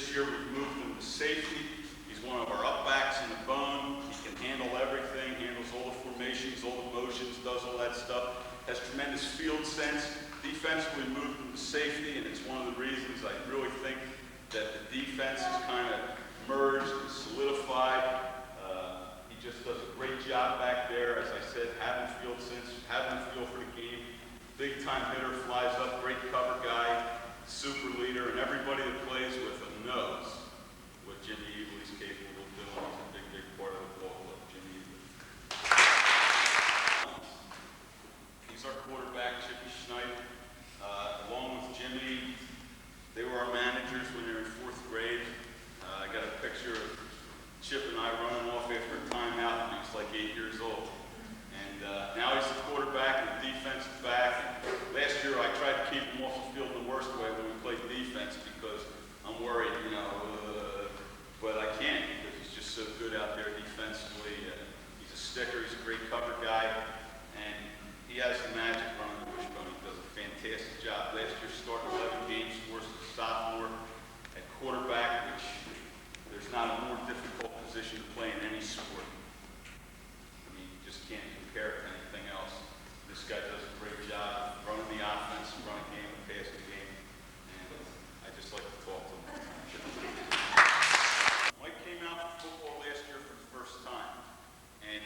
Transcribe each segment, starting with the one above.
This year we've moved him to safety. He's one of our up-backs in the bone. He can handle everything, handles all the formations, all the motions, does all that stuff. Has tremendous field sense. Defensively moved him to safety, and it's one of the reasons I really think that the defense has kind of merged and solidified. He just does a great job back there, as I said, having field sense, having a feel for the game. Big time hitter, flies up, great cover guy, super leader, and everybody that plays with him knows what Jimmy Evely's capable of doing. He's a big, big part of the ball club, Jimmy Evely. He's our quarterback, Chippy Schneid. Along with Jimmy, they were our managers when they were in 4th grade. I got a picture of Chip and I running off after a timeout when he was like 8 years old. And now he's the quarterback and the defensive back. And last year I tried to keep him off the field in the worst way when we played defense because I'm worried, but I can't because he's just so good out there defensively. He's a sticker, he's a great cover guy, and he has the magic running the wishbone. He does a fantastic job. Last year started 11 games for us as a sophomore at quarterback, which there's not a more difficult position to play in any sport. I mean, you just can't compare it to anything else. This guy does a great job running the offense, running game, and passing the game. And I just like to talk to him. Mike came out for football last year for the first time. And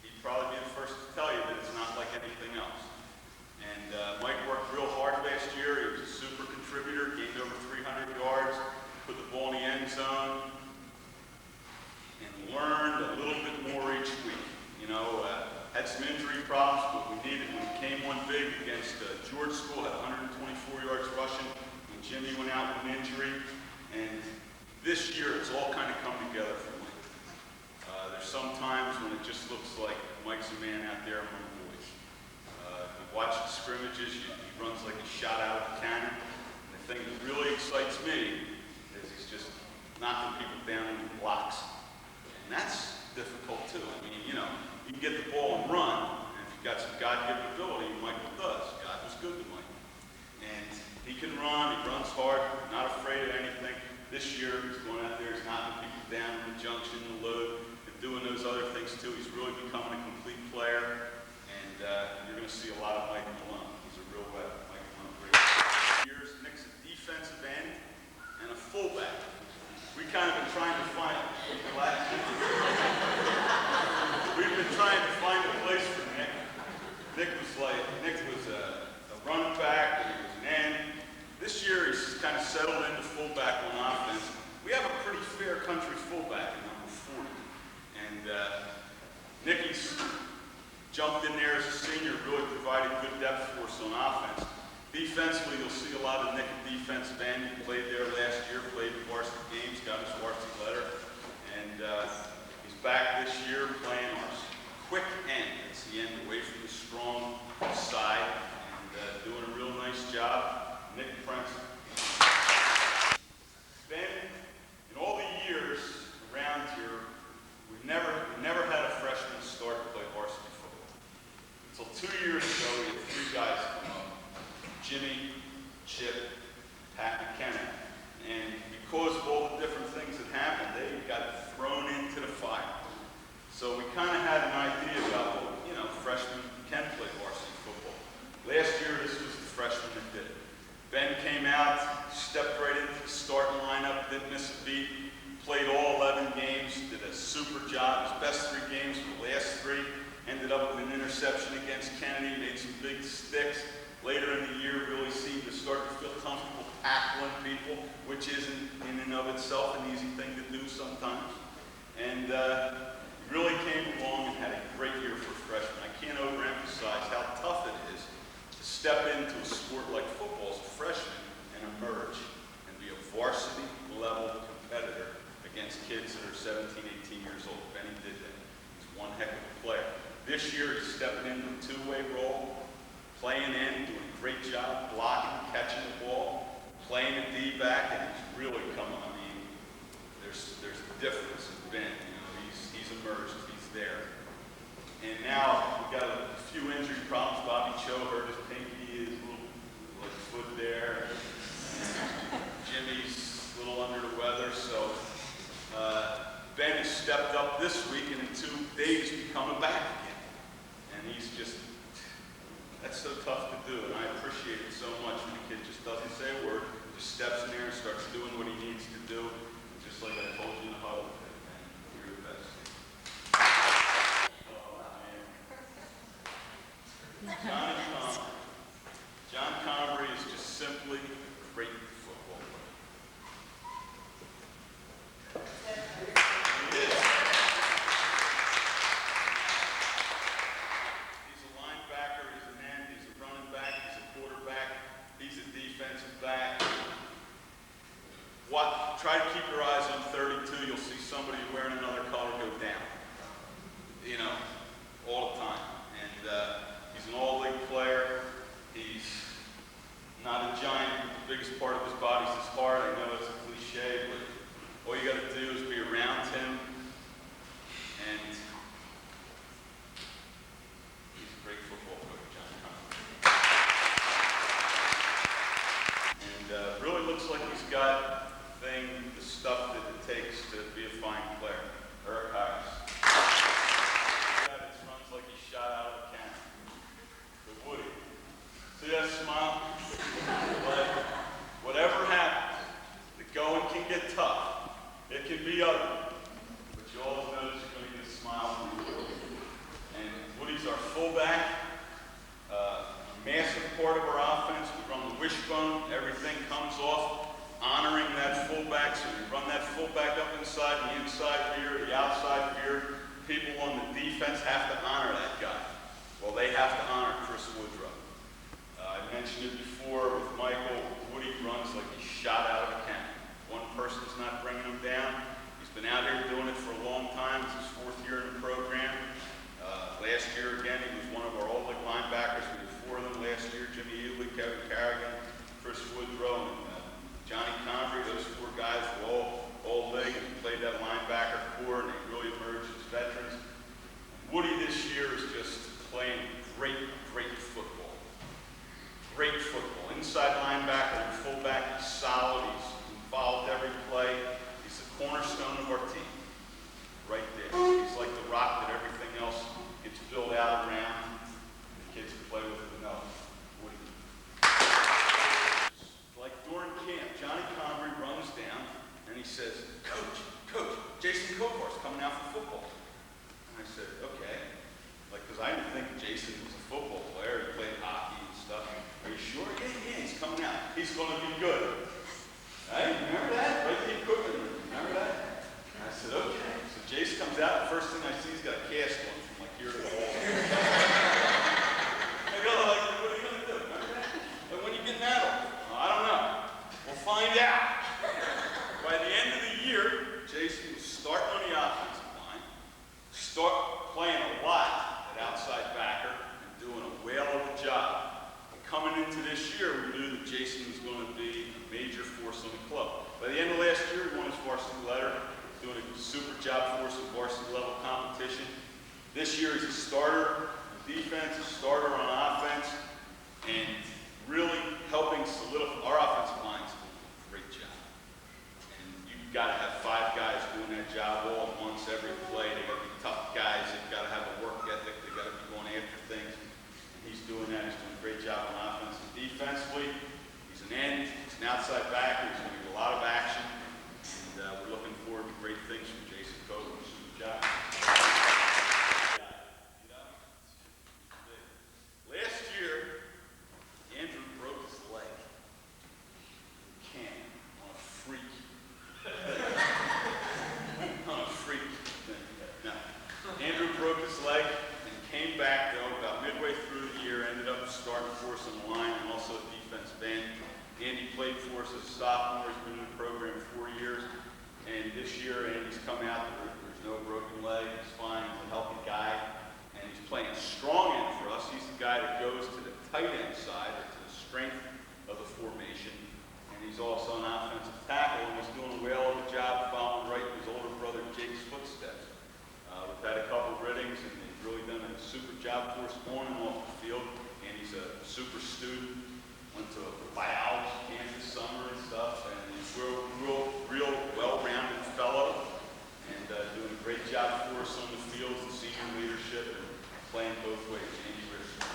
he'd probably be the first to tell you that it's not like anything else. And Mike worked real hard last year. He was a super contributor, gained over 300 yards, put the ball in the end zone, and learned a little bit more each week. Had some injury problems, but we needed when he came on big against George School, had 124 yards rushing when Jimmy went out with an injury. And this year, it's all kind of come together for Mike. There's some times when it just looks like Mike's a man out there among the boys. You watch the scrimmages, he runs like a shot out of a cannon. And the thing that really excites me is he's just knocking people down in the blocks. And that's difficult too. I mean, you can get the ball and run, and if you've got some God-given ability, Michael does. God was good to Mike. And he can run, he runs hard, not afraid of anything. This year, he's going out there, he's knocking people down in the junction, the load, and doing those other things too. He's really becoming a complete player, and you're going to see a lot of Mike Malone. He's a real weapon, Mike Malone. Great years, Nick's a defensive end and a fullback. We kind of been trying to find We've been trying to find a place for Nick. Nick was a running back, and he was an end. This year he's kind of settled into fullback on offense. We have a pretty fair country fullback at number 40. And Nicky's jumped in there as a senior, really provided good depth for us on offense. Defensively, you'll see a lot of Nick at defensive end. He played there last year, played in varsity games, got his varsity letter. And he's back this year playing our quick end. It's the end away from the strong side, and doing a real nice job. Nick Prince. Ben, in all the years around here, we've never had a freshman start to play varsity football. Until 2 years ago, we had 3 guys come up. Jimmy, Chip, Pat, and Kenneth. And because of all the different things that happened, they got thrown into the fire. So we kind of had an idea about, freshmen can play varsity football. Last year, this was the freshman that did it. Ben came out, stepped right into the starting lineup, didn't miss a beat, played all 11 games, did a super job. His best 3 games were the last 3. Ended up with an interception against Kennedy, made some big sticks. Later in the year, really seemed to start to feel comfortable tackling people, which isn't in and of itself an easy thing to do sometimes. And he really came along and had a great year for a freshman. I can't overemphasize how tough it is to step into a sport like football as a freshman and emerge and be a varsity level competitor against kids that are 17, 18 years old. Benny did that. He's one heck of a player. This year, he's stepping into a 2-way role, playing in, doing a great job, blocking, catching the ball, playing a D-back, and he's really coming. I mean, there's a difference in Ben. He's emerged. He's there. And now we've got a few injury problems. Bobby Cho hurt his pinky, his little foot there. And Jimmy's a little under the weather. steps in there and starts doing what he needs to do. And just like I told you in the huddle, man, you're the best. Oh, man. John Comrie is just simply a great football player. He is. He's a linebacker, he's an end, he's a running back, he's a quarterback, he's a defensive back. Try to keep your eyes on 32, you'll see somebody wearing another color go down. You know, all the time. And he's an all-league player. He's not a giant. The biggest part of his body is his heart. I know it's a cliche, but all you got to do is be around him. And he's a great football player, John Comrie. And really looks like he's got the stuff that it takes to be a fine player. Eric Harris. That runs like he shot out of a cannon. But Woody, see that smile? Like, whatever happens, the going can get tough. It can be ugly. But you always know that you're going to get a smile from Woody. And Woody's our fullback. A massive part of our offense. We run the wishbone. Everything comes off. Honoring that fullback, so we run that fullback up inside, the inside here, the outside here. People on the defense have to honor that guy. Well, they have to honor Chris Woodrow. I mentioned it before with Michael. Woody runs like he's shot out of a cannon. One person's not bringing him down. He's been out here doing it for a long time. It's his 4th year in the program. Last year, again, he was one of our all-league linebackers. We had 4 of them last year: Jimmy Ely, Kevin Carrigan, Chris Woodrow, and Johnny Comrie. Those 4 guys were all league and played that linebacker core, and they really emerged as veterans. Woody this year is just playing great football. Great football. Inside linebacker and fullback, he's solid. He's involved every play. He's the cornerstone of our team. Right there. He's like the rock that everything else gets built out around. The kids can play with him. No. Woody. Like during camp, Johnny Comrie runs down and he says, Coach, Jason Kovar's coming out for football. And I said, okay. Like, because I didn't think Jason was a football player. He played hockey and stuff. Are you sure? Yeah, he's coming out. He's going to be good. Hey, remember that? Right, the equipment. Remember that? And I said, okay. So Jason comes out. The first thing I see, he's got a cast on from like here to the wall. I go, like, what are you going to do? Remember that? Like, when you get that off? I don't know. We'll find out. By the end of the year, Jason was starting on the offensive line, start playing a lot at outside backer, and doing a whale of a job. And coming into this year, we knew that Jason was going to be a major force on the club. By the end of last year, he won his varsity letter, doing a super job for us in varsity level competition. This year, he's a starter on defense, a starter on offense, and really helping solidify our offensive line's doing a great job. And you've got to have 5 guys doing that job all at once every play. They got to be tough guys. They've got to have a work ethic. They've got to be going after things. And he's doing that. He's doing a great job on offense. And defensively, he's an end. He's an outside backer. He's going to get a lot of action. And we're looking forward to great things from Jason Kovar. Good job. Last year, Andrew broke his leg in camp on a freak. No. Andrew broke his leg and came back, though, about midway through the year, ended up starting for us on the line and also at defensive end. Andy played for us as a sophomore. He's been in the program 4 years. And this year, Andy's come out. There's no broken leg. He's fine. He's a healthy guy. And he's playing strong end for us. He's the guy that goes to the tight end side, or to the strength of the formation. And he's also an offensive tackle, and he's doing a whale of a job following right in his older brother Jake's footsteps. We've had a couple of readings, and they've really done a super job for us on and off the field. And he's a super student. Went to a biology camp this summer and stuff, and he's a real well-rounded fellow, and doing a great job for us on the field, and senior leadership, and playing both ways. Andy Richardson.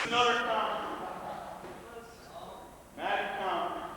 Another Comrie. Matt Comrie.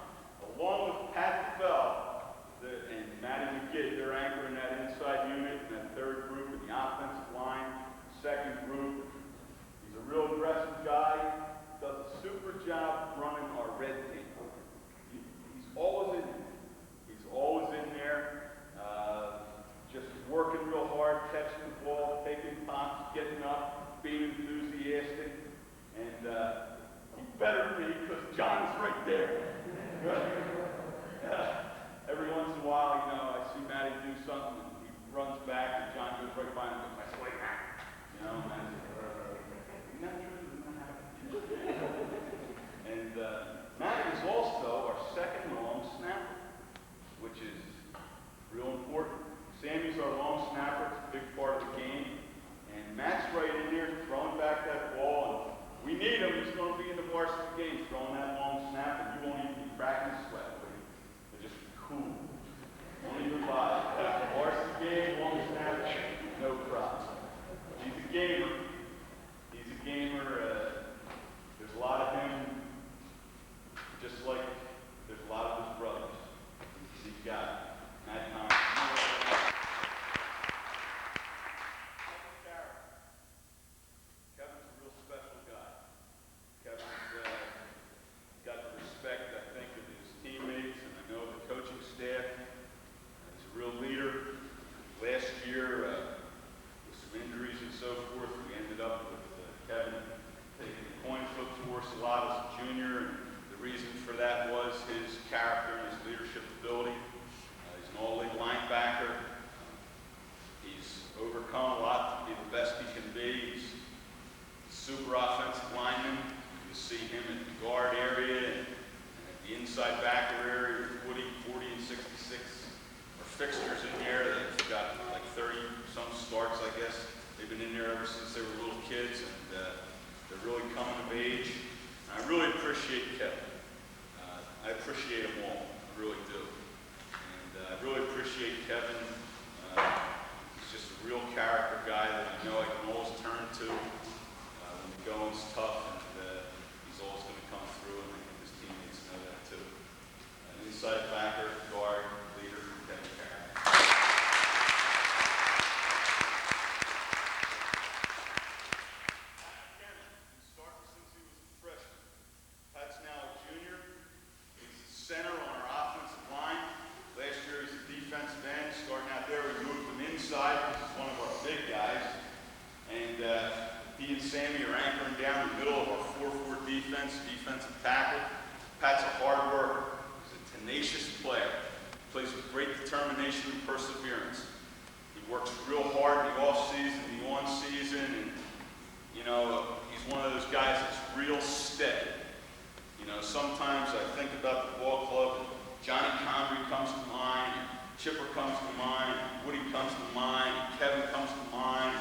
super offensive lineman. You'll see him at the guard area and at the inside backer area. 40 and 66 are fixtures in there. They've got like 30 some starts, I guess. They've been in there ever since they were little kids, and they're really coming of age. And I really appreciate Kevin. I appreciate them all. I really do. And I really appreciate Kevin. He's just a real character guy that I know I can always turn to when the going's tough, and he's always going to come through, and I think his teammates know that too. An inside backer, guard, leader, Kevin Carey. Kevin, he's starting since he was a freshman. Pat's now a junior. He's the center on our offensive line. Last year he's a defensive end. Starting out there, we moved him inside. This is one of our big guys. And he and Sammy are anchoring down the middle of our 4-4 defense, defensive tackle. Pat's a hard worker. He's a tenacious player. He plays with great determination and perseverance. He works real hard in the off-season, the on-season, and, you know, he's one of those guys that's real steady. You know, sometimes I think about the ball club, and Johnny Convery comes to mind, and Chipper comes to mind, and Woody comes to mind, and Kevin comes to mind,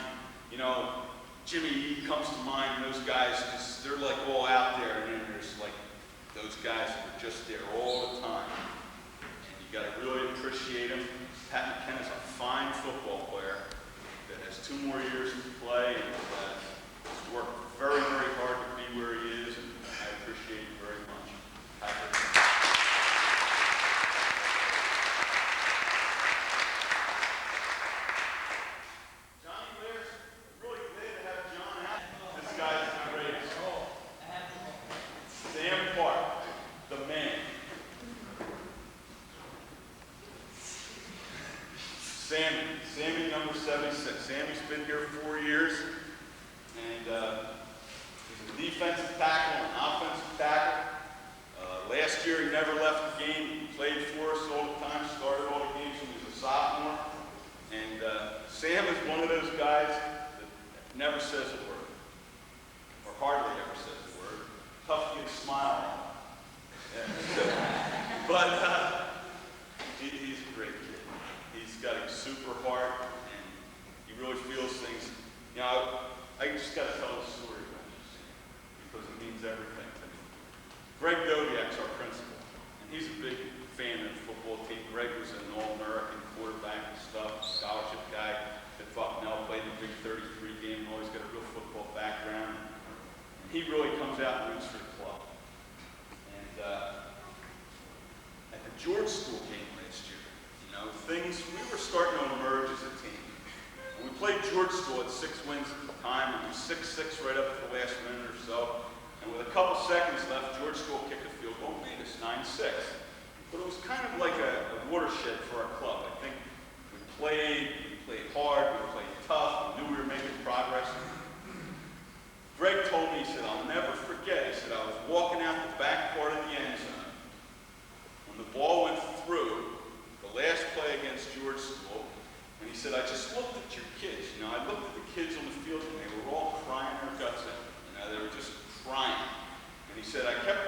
you know, Jimmy E comes to mind, and those guys, just, they're like all out there, and then there's like those guys that are just there all the time. And you got to really appreciate them. Pat McKenna's a fine football player that has 2 more years to play, and has worked very, very hard to be where he is, and I appreciate it very much. Patrick. Sammy, number 76. Sammy's been here 4 years, and he's a defensive tackle and an offensive tackle. Last year he never left the game. He played for us all the time, started all the games when he was a sophomore. And Sam is one of those guys that never says a word, or hardly ever says a word. Tough to get a smile on. Yeah. But he's a great kid. He's got a super heart, and he really feels things. You know, I just got to tell a story about this because it means everything to me. Greg Doviak's our principal, and he's a big fan of the football team. Greg was an All-American quarterback and stuff, scholarship guy at Bucknell, played in the Big 33 game, and always got a real football background. And he really comes out and roots for the club. And at the George School game last year, you know, we were starting to emerge as a team. When we played George School at 6 wins at the time, and we were 6-6 right up to the last minute or so. And with a couple seconds left, George School kicked a field goal and made us 9-6. But it was kind of like a watershed for our club. I think we played hard, we played tough, we knew we were making progress. Greg told me, he said, I'll never forget, he said, I was walking out the back part of the end zone. When the ball went through, the last play against George School, and he said, I just looked at your kids. You know, I looked at the kids on the field, and they were all crying their guts out. You know, they were just crying. And he said, I kept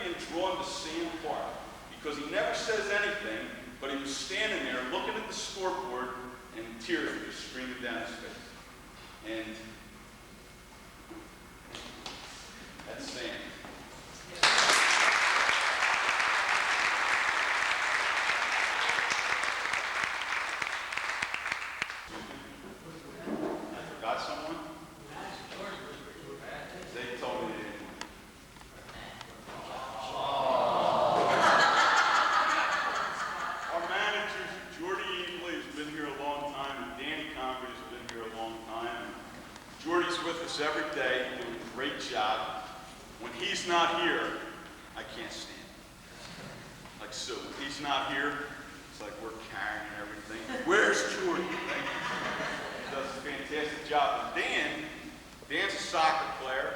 being drawn to Sam Park because he never says anything, but he was standing there looking at the scoreboard, and tears were just streaming down his face. And that's Sam. Every day, doing a great job. When he's not here, I can't stand it. Like Sue, when he's not here, it's like we're carrying everything. Where's Jordy? He does a fantastic job. And Dan's a soccer player,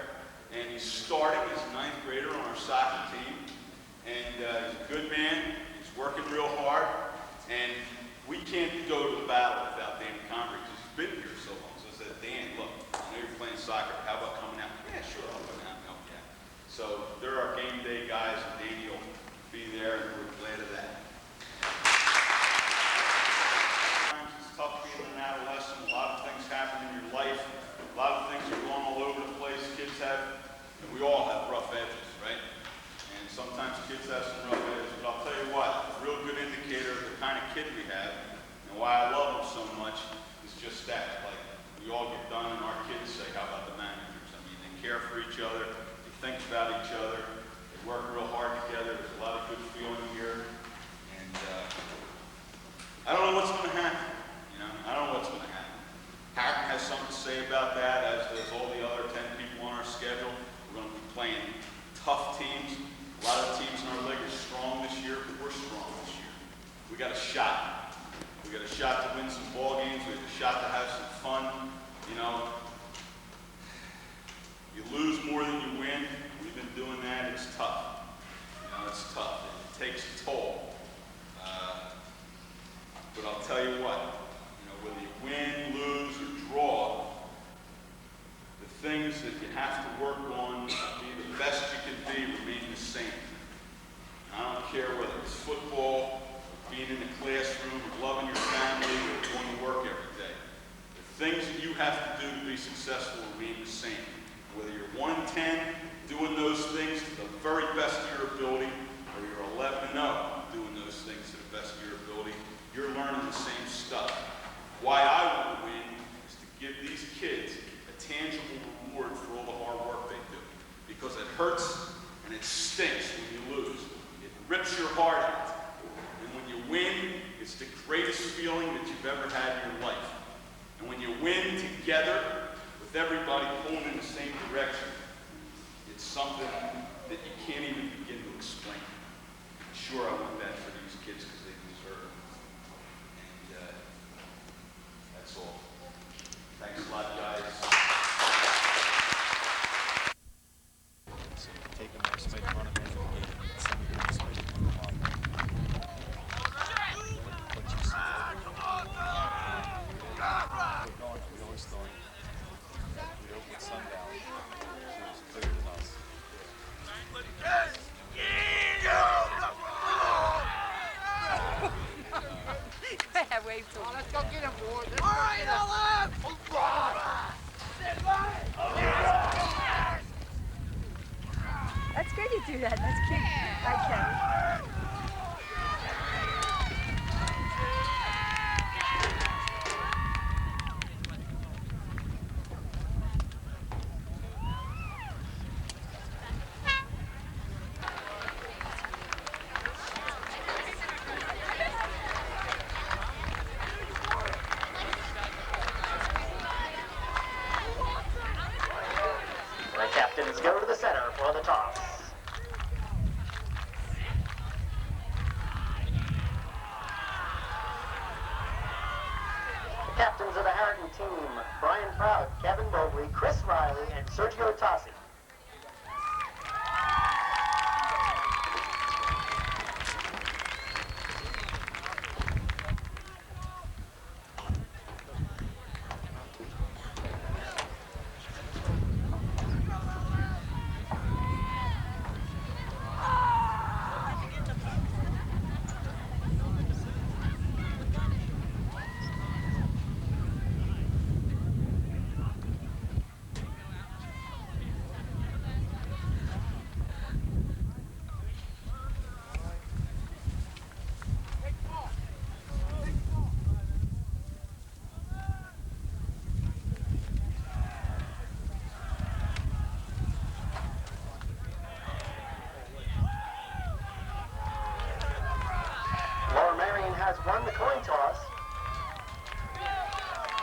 and he's starting as a 9th grader on our soccer team. And he's a good man. He's working real hard. And we can't go to the battle without Dan Convery because he's been here so long. So said, Dan, look, I know you're playing soccer. How about coming out? Yeah, sure, I'll come out and help you out. So they're our game day guys, and Danny will be there, and we're glad of that. Sometimes it's tough being an adolescent. A lot of things happen in your life. A lot of things are going all over the place. Kids have, and we all have rough edges, right? And sometimes kids have some rough edges. But I'll tell you what, a real good indicator of the kind of kid we have and why I love them so much is just that. Like, we all get done, and our kids say, how about the managers? I mean, they care for each other. They think about each other. They work real hard together. There's a lot of good feeling here. And I don't know what's going to happen. You know, I don't know what's going to happen. Harrigan has something to say about that, as does all the other 10 people on our schedule. We're going to be playing tough teams. A lot of teams in our league are strong this year, but we're strong this year. We got a shot. We got a shot to win some ball games. We have a shot to have some fun. You know, you lose more than you win. We've been doing that. It's tough. You know, it's tough. It takes a toll. But I'll tell you what. Whether you win, lose, or draw, the things that you have to work on to be the best you can be remain the same. I don't care whether it's football, or being in the classroom, or loving your family, or going to work every day. The things that you have to do to be successful remain the same. Whether you're 1-10, doing those things to the very best of your ability, or you're 11-0, doing those things to the best of your ability, you're learning the same stuff. Why I want to win is to give these kids a tangible reward for all the hard work they do. Because it hurts and it stinks when you lose. It rips your heart out. And when you win, it's the greatest feeling that you've ever had in your life. And when you win together, with everybody pulling in the same direction, it's something that you can't even begin to explain. Sure, I want that for these kids because they deserve it. That's all. Thanks a lot, guys. So take them there, somebody run them into the game, somebody run somebody to come on. What you see. We're going, we always thought we'd open with sundown. It was clearer than us. Wave to him. Let's go get him, boys. All right, that's good you do that. That's cute. I can. Captains go to the center for the toss. The captains of the Harrigan team, Brian Prout, Kevin Mobley, Chris Riley, and Sergio Tassi. Has won the coin toss.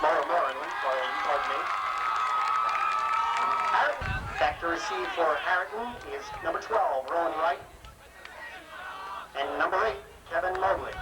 Laura Moran, pardon me. Harrigan. Back to receive for Harrigan is number 12, Rowan Wright. And number 8, Kevin Mobley.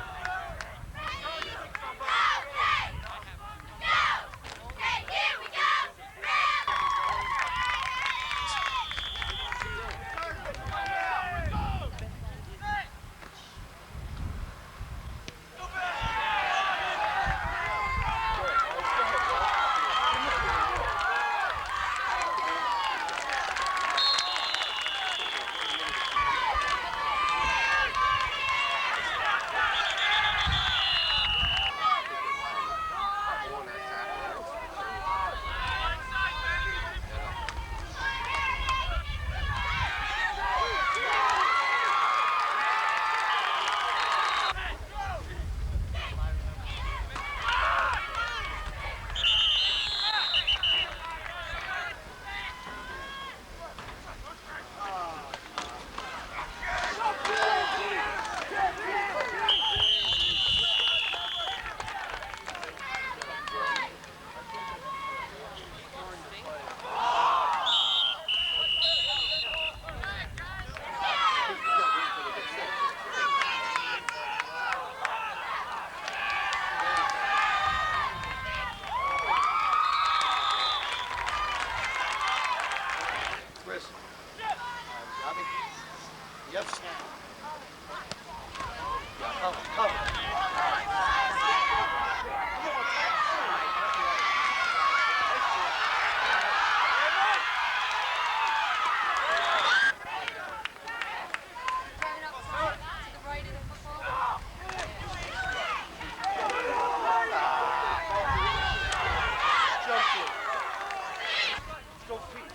Yep, snap. Cover, cover. Driving up to the right of the football. Jump it. Go feet.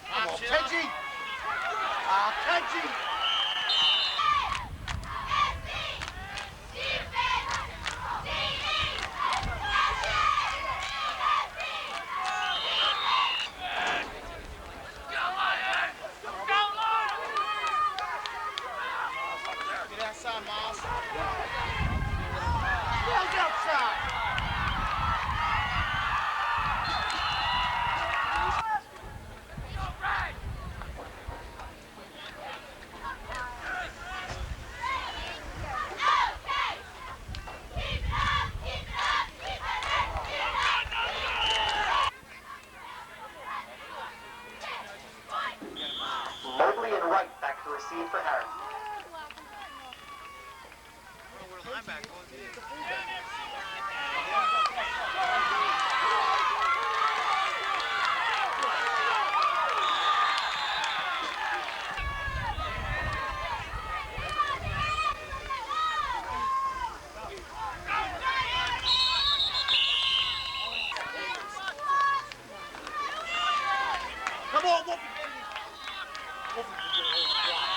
Come on, Kenji! Kenji! Get outside, Miles. Miles outside! Mobley and Wright back to receive for Harrington. Come on, Wolfie! Wolfie,